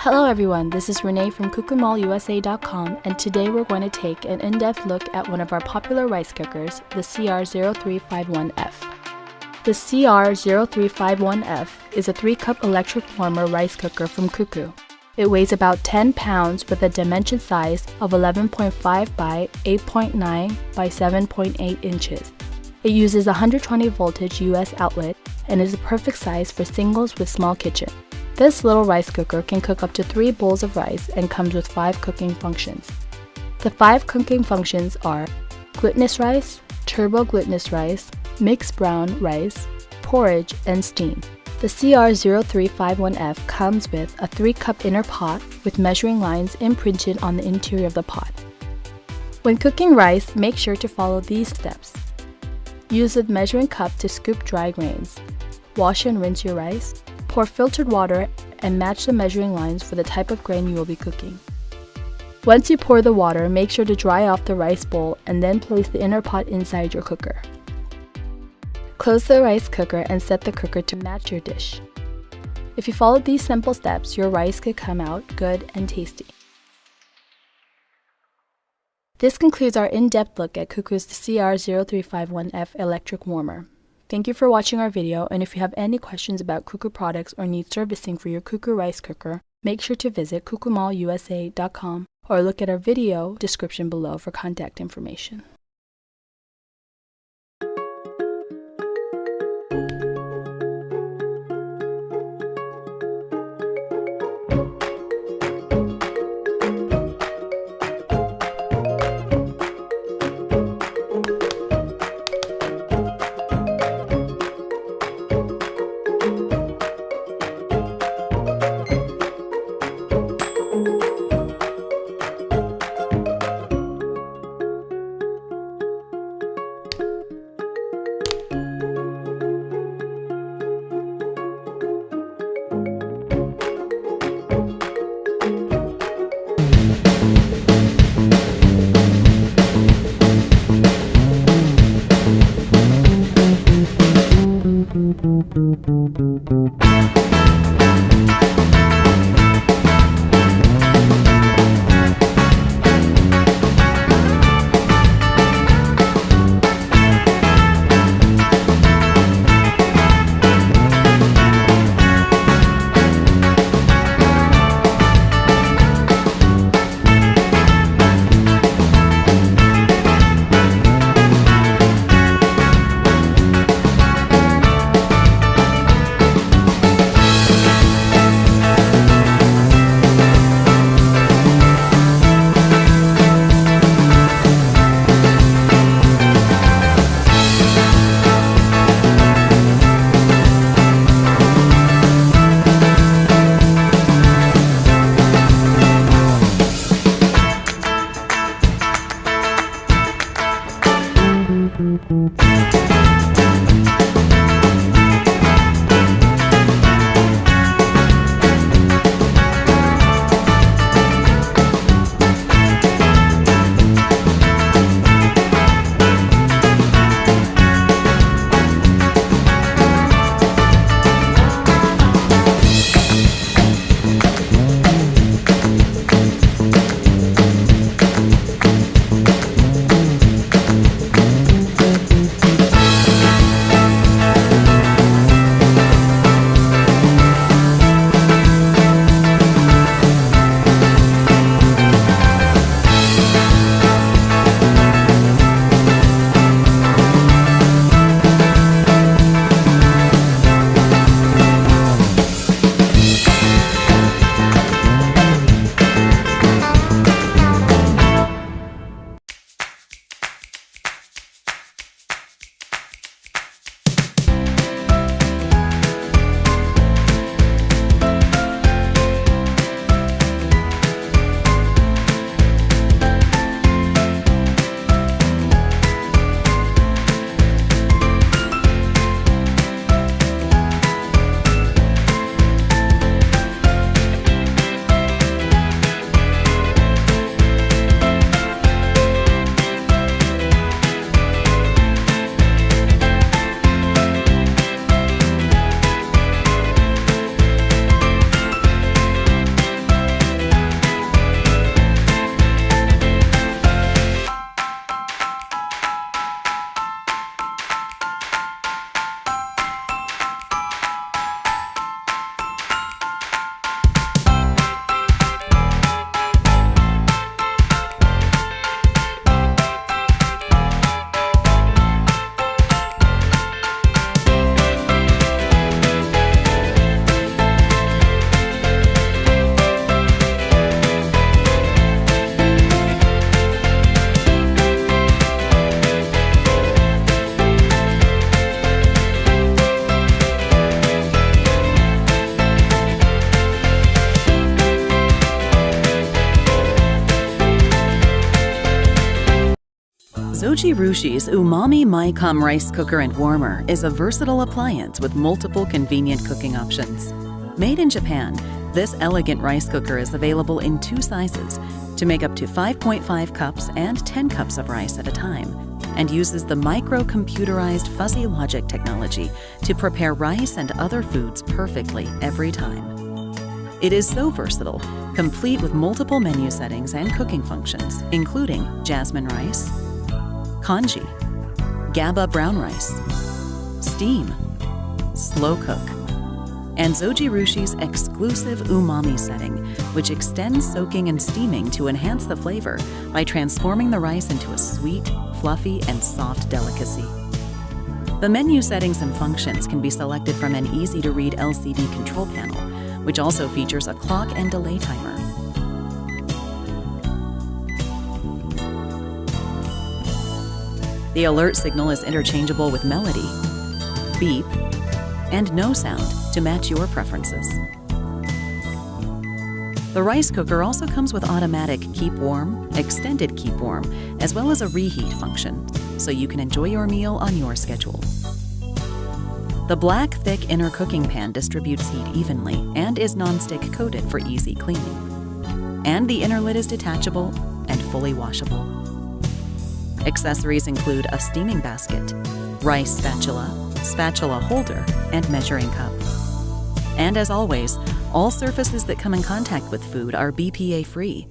Hello everyone, this is Renee from CookooMallUSA.com, and today we're going to take an in-depth look at one of our popular rice cookers, the CR0351F. The CR0351F is a 3-cup electric warmer rice cooker from Cuckoo. It weighs about 10 pounds with a dimension size of 11.5 by 8.9 by 7.8 inches. It uses 120 voltage US outlet and is a perfect size for singles with small kitchen. This little rice cooker can cook up to 3 bowls of rice and comes with 5 cooking functions. The 5 cooking functions are glutinous rice, turbo glutinous rice, mixed brown rice, porridge, and steam. The CR0351F comes with a 3-cup inner pot with measuring lines imprinted on the interior of the pot. When cooking rice, make sure to follow these steps. Use a measuring cup to scoop dry grains. Wash and rinse your rice. Pour filtered water and match the measuring lines for the type of grain you will be cooking. Once you pour the water, make sure to dry off the rice bowl and then place the inner pot inside your cooker. Close the rice cooker and set the cooker to match your dish. If you follow these simple steps, your rice could come out good and tasty. This concludes our in-depth look at Cuckoo's CR0351F electric warmer. Thank you for watching our video, and if you have any questions about Cuckoo products or need servicing for your Cuckoo rice cooker, make sure to visit CookooMallUSA.com or look at our video description below for contact information. Zojirushi's Umami Micom rice cooker and warmer is a versatile appliance with multiple convenient cooking options. Made in Japan, this elegant rice cooker is available in 2 sizes to make up to 5.5 cups and 10 cups of rice at a time, and uses the micro-computerized fuzzy logic technology to prepare rice and other foods perfectly every time. It is so versatile, complete with multiple menu settings and cooking functions, including jasmine rice, congee, GABA brown rice, steam, slow cook, and Zojirushi's exclusive umami setting, which extends soaking and steaming to enhance the flavor by transforming the rice into a sweet, fluffy, and soft delicacy. The menu settings and functions can be selected from an easy-to-read LCD control panel, which also features a clock and delay timer. The alert signal is interchangeable with melody, beep, and no sound to match your preferences. The rice cooker also comes with automatic keep warm, extended keep warm, as well as a reheat function, so you can enjoy your meal on your schedule. The black, thick inner cooking pan distributes heat evenly and is non-stick coated for easy cleaning. And the inner lid is detachable and fully washable. Accessories include a steaming basket, rice spatula, spatula holder, and measuring cup. And as always, all surfaces that come in contact with food are BPA-free,